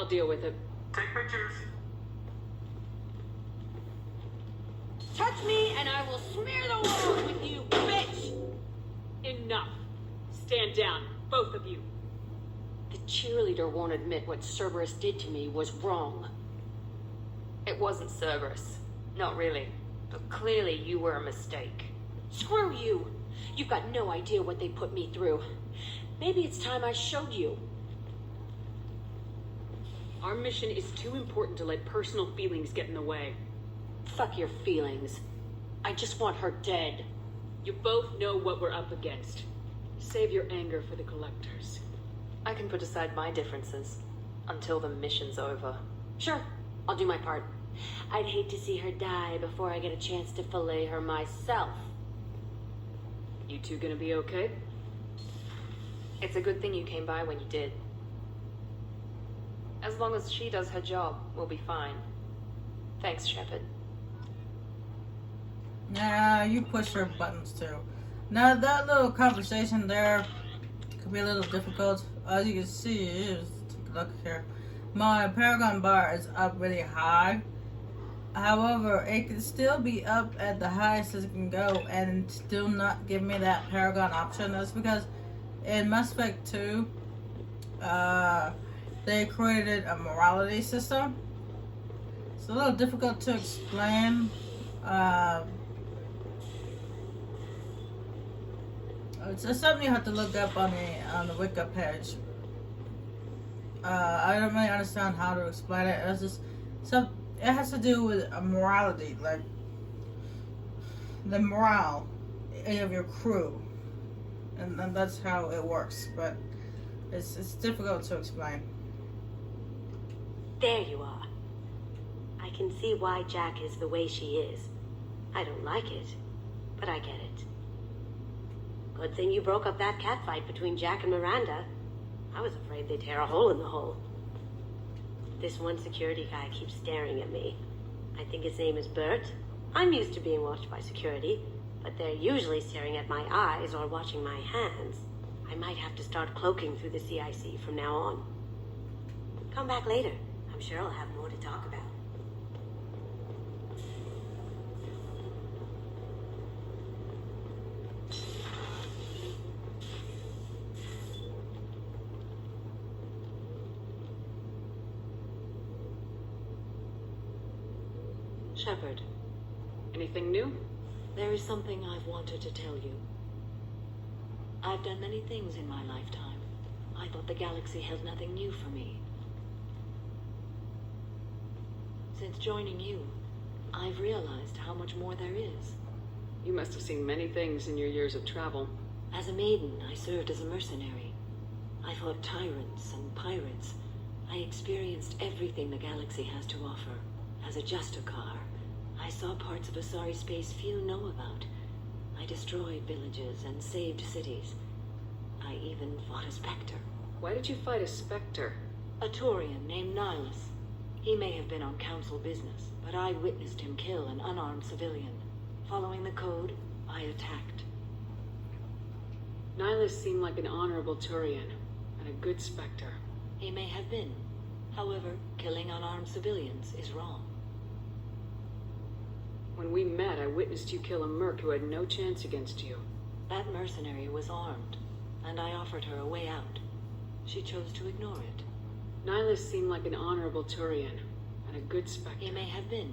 I'll deal with it. Take pictures. Touch me and I will smear the walls with you, bitch! Enough. Stand down, both of you. The cheerleader won't admit what Cerberus did to me was wrong. It wasn't Cerberus. Not really. But clearly you were a mistake. Screw you! You've got no idea what they put me through. Maybe it's time I showed you. Our mission is too important to let personal feelings get in the way. Fuck your feelings. I just want her dead. You both know what we're up against. Save your anger for the collectors. I can put aside my differences until the mission's over. Sure, I'll do my part. I'd hate to see her die before I get a chance to fillet her myself. You two gonna be okay? It's a good thing you came by when you did. As long as she does her job, we'll be fine. Thanks, Shepard. Yeah, you push her buttons too. Now that little conversation there could be a little difficult. As you can see, just take a look here. My Paragon bar is up really high. However, it can still be up at the highest as it can go and still not give me that Paragon option. That's because in Mass Effect 2, they created a morality system. It's a little difficult to explain. It's something you have to look up on the Wiki page. I don't really understand how to explain it. It's just it has to do with a morality, like the morale of your crew, and that's how it works. But it's difficult to explain. There you are. I can see why Jack is the way she is. I don't like it, but I get it. Good thing you broke up that catfight between Jack and Miranda. I was afraid they'd tear a hole in the hull. This one security guy keeps staring at me. I think his name is Bert. I'm used to being watched by security, but they're usually staring at my eyes or watching my hands. I might have to start cloaking through the CIC from now on. Come back later. I'm sure I'll have more to talk about. Shepard, Anything new? there is something I've wanted to tell you. I've done many things in my lifetime. I thought the galaxy held nothing new for me. Since joining you, I've realized how much more there is. You must have seen many things in your years of travel. As a maiden, I served as a mercenary. I fought tyrants and pirates. I experienced everything the galaxy has to offer. As a Justicar, I saw parts of Asari space few know about. I destroyed villages and saved cities. I even fought a Spectre. Why did you fight a Spectre? A Turian named Nihilus. He may have been on council business, but I witnessed him kill an unarmed civilian. Following the code, I attacked. Nihilus seemed like an honorable Turian, and a good Spectre. He may have been. However, killing unarmed civilians is wrong. When we met, I witnessed you kill a merc who had no chance against you. That mercenary was armed, and I offered her a way out. She chose to ignore it. Nihilus seemed like an honorable Turian, and a good Spectre. He may have been.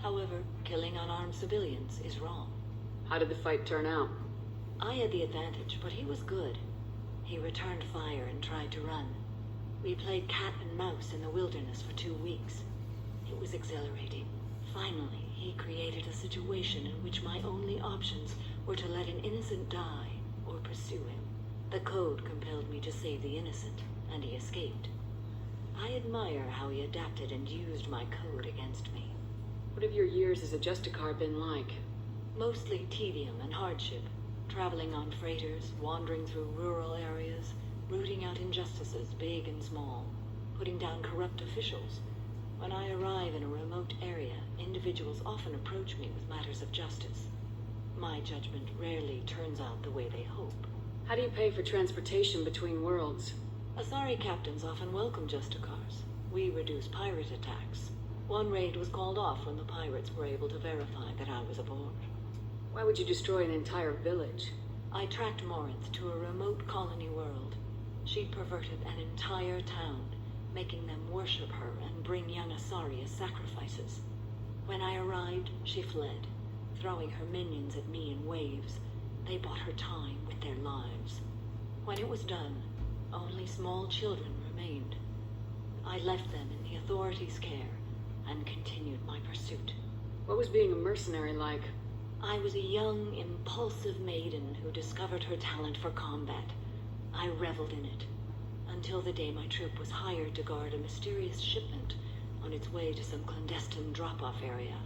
However, killing unarmed civilians is wrong. How did the fight turn out? I had the advantage, but he was good. He returned fire and tried to run. We played cat and mouse in the wilderness for 2 weeks. It was exhilarating. Finally, he created a situation in which my only options were to let an innocent die or pursue him. The code compelled me to save the innocent, and he escaped. I admire how he adapted and used my code against me. What have your years as a Justicar been like? Mostly tedium and hardship. Traveling on freighters, wandering through rural areas, rooting out injustices, big and small, putting down corrupt officials. When I arrive in a remote area, individuals often approach me with matters of justice. My judgment rarely turns out the way they hope. How do you pay for transportation between worlds? Asari captains often welcome Justicars. We reduce pirate attacks. One raid was called off when the pirates were able to verify that I was aboard. Why would you destroy an entire village? I tracked Morinth to a remote colony world. She'd perverted an entire town, making them worship her and bring young Asari as sacrifices. When I arrived, she fled, throwing her minions at me in waves. They bought her time with their lives. When it was done, only small children remained. I left them in the authorities' care and continued my pursuit. What was being a mercenary like? I was a young, impulsive maiden who discovered her talent for combat. I reveled in it, until the day my troop was hired to guard a mysterious shipment on its way to some clandestine drop-off area.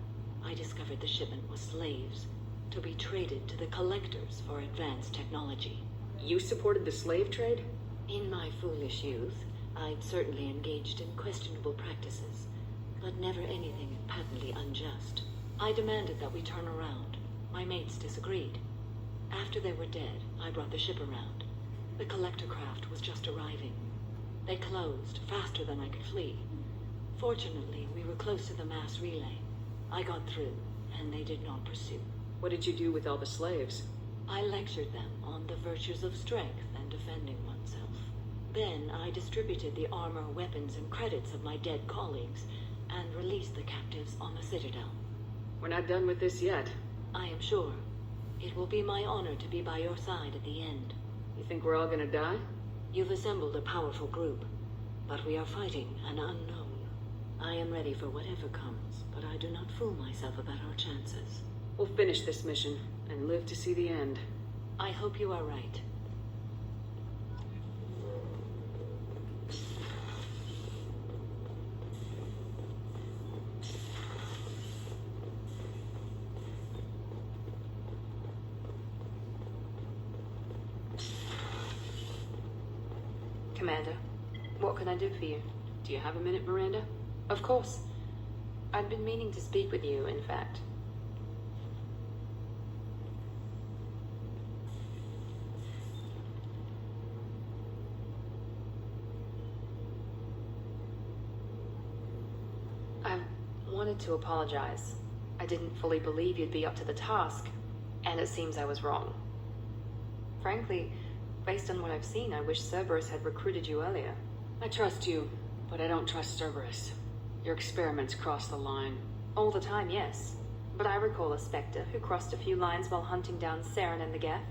I discovered the shipment was slaves, to be traded to the collectors for advanced technology. You supported the slave trade? In my foolish youth, I'd certainly engaged in questionable practices, but never anything patently unjust. I demanded that we turn around. My mates disagreed. After they were dead, I brought the ship around. The collector craft was just arriving. They closed faster than I could flee. Fortunately, we were close to the mass relay. I got through, and they did not pursue. What did you do with all the slaves? I lectured them on the virtues of strength and defending oneself. Then I distributed the armor, weapons, and credits of my dead colleagues, and released the captives on the Citadel. We're not done with this yet. I am sure. It will be my honor to be by your side at the end. You think we're all gonna die? You've assembled a powerful group, but we are fighting an unknown. I am ready for whatever comes, but I do not fool myself about our chances. We'll finish this mission and live to see the end. I hope you are right. Commander, what can I do for you? Do you have a minute, Miranda? Of course. I'd been meaning to speak with you, in fact. I wanted to apologize. I didn't fully believe you'd be up to the task, and it seems I was wrong. Frankly, based on what I've seen, I wish Cerberus had recruited you earlier. I trust you, but I don't trust Cerberus. Your experiments cross the line. All the time, yes. But I recall a Spectre who crossed a few lines while hunting down Saren and the Geth.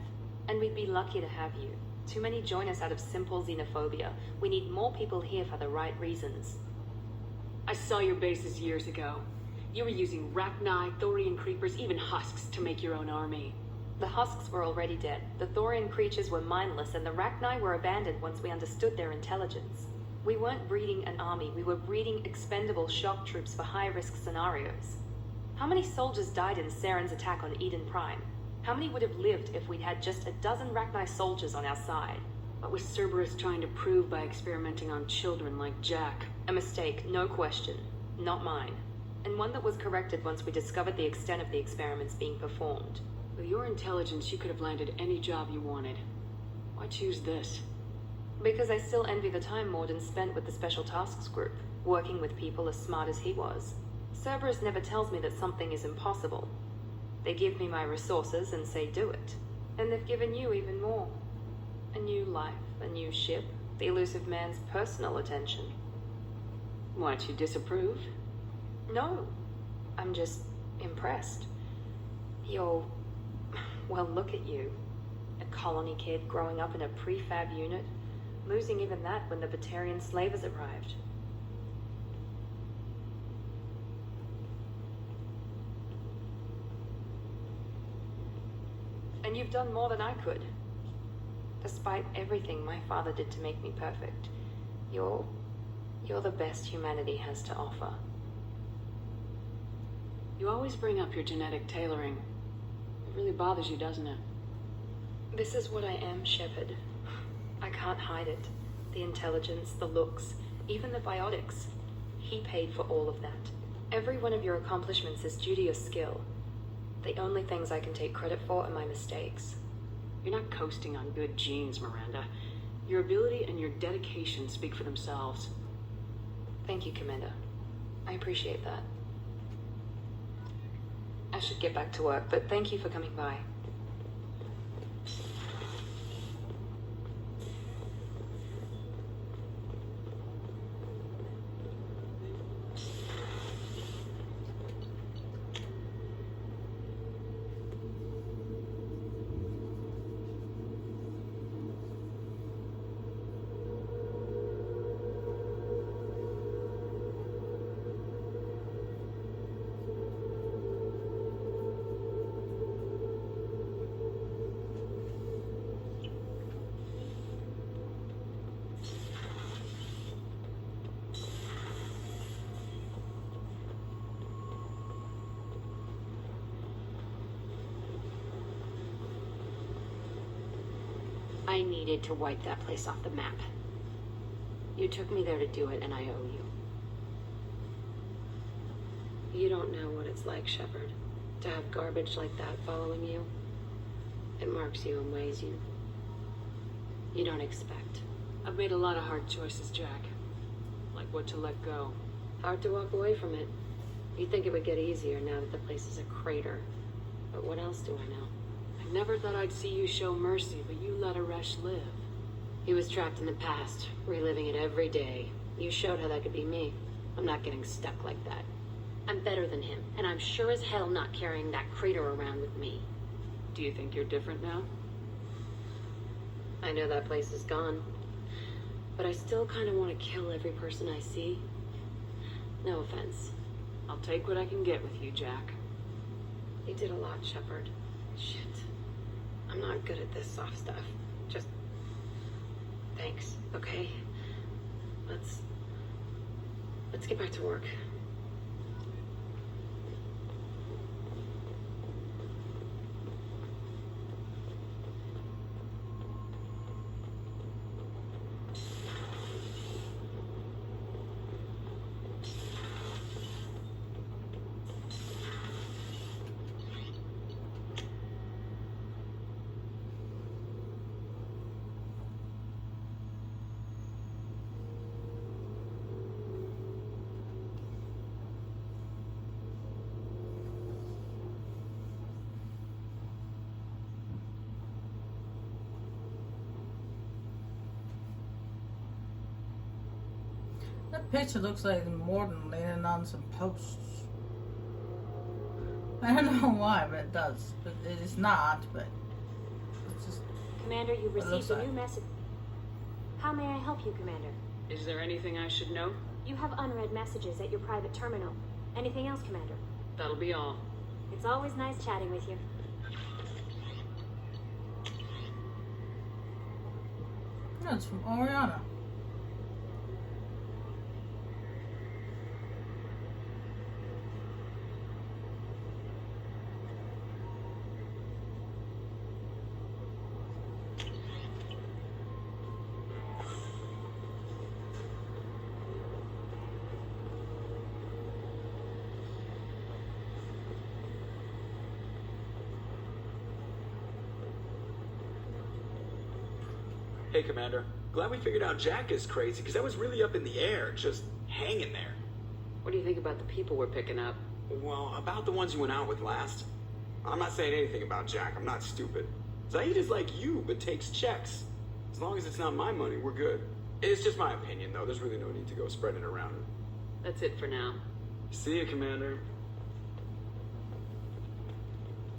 And we'd be lucky to have you. Too many join us out of simple xenophobia. We need more people here for the right reasons. I saw your bases years ago. You were using Rachni, Thorian creepers, even husks to make your own army. The husks were already dead. The Thorian creatures were mindless, and the Rachni were abandoned once we understood their intelligence. We weren't breeding an army, we were breeding expendable shock troops for high-risk scenarios. How many soldiers died in Saren's attack on Eden Prime? How many would have lived if we'd had just a dozen Rachni soldiers on our side? What was Cerberus trying to prove by experimenting on children like Jack? A mistake, no question. Not mine. And one that was corrected once we discovered the extent of the experiments being performed. With your intelligence, you could have landed any job you wanted. Why choose this? Because I still envy the time Morden spent with the Special Tasks Group, working with people as smart as he was. Cerberus never tells me that something is impossible. They give me my resources and say do it. And they've given you even more. A new life, a new ship, the elusive man's personal attention. What, you disapprove? No, I'm just impressed. You're... well, look at you. A colony kid growing up in a prefab unit, losing even that when the Batarian slavers arrived. And you've done more than I could. Despite everything my father did to make me perfect, you're the best humanity has to offer. You always bring up your genetic tailoring. It really bothers you, doesn't it? This is what I am, Shepard. I can't hide it. The intelligence, the looks, even the biotics. He paid for all of that. Every one of your accomplishments is due to your skill. The only things I can take credit for are my mistakes. You're not coasting on good genes, Miranda. Your ability and your dedication speak for themselves. Thank you, Commander. I appreciate that. I should get back to work, but thank you for coming by. I needed to wipe that place off the map. You took me there to do it, and I owe you. You don't know what it's like, Shepard, to have garbage like that following you. It marks you in ways you don't expect. I've made a lot of hard choices, Jack. Like what to let go. Hard to walk away from it. You'd think it would get easier now that the place is a crater. But what else do I know? I never thought I'd see you show mercy, but you let Aresh live. He was trapped in the past, reliving it every day. You showed how that could be me. I'm not getting stuck like that. I'm better than him, and I'm sure as hell not carrying that crater around with me. Do you think you're different now? I know that place is gone, but I still kind of want to kill every person I see. No offense. I'll take what I can get with you, Jack. You did a lot, Shepard. Shit. I'm not good at this soft stuff. Just... thanks, okay? Let's get back to work. That picture looks like Morton leaning on some posts. I don't know why, but it does. But it is not, but it's just... Commander, you What it looks received a like. new message. How may I help you, Commander? Is there anything I should know? You have unread messages at your private terminal. Anything else, Commander? That'll be all. It's always nice chatting with you. No, it's from Oriana. Hey, Commander. Glad we figured out Jack is crazy, because that was really up in the air, just hanging there. What do you think about the people we're picking up? Well, about the ones you went out with last. I'm not saying anything about Jack. I'm not stupid. Zaid is like you, but takes checks. As long as it's not my money, we're good. It's just my opinion, though. There's really no need to go spreading it around. That's it for now. See you, Commander.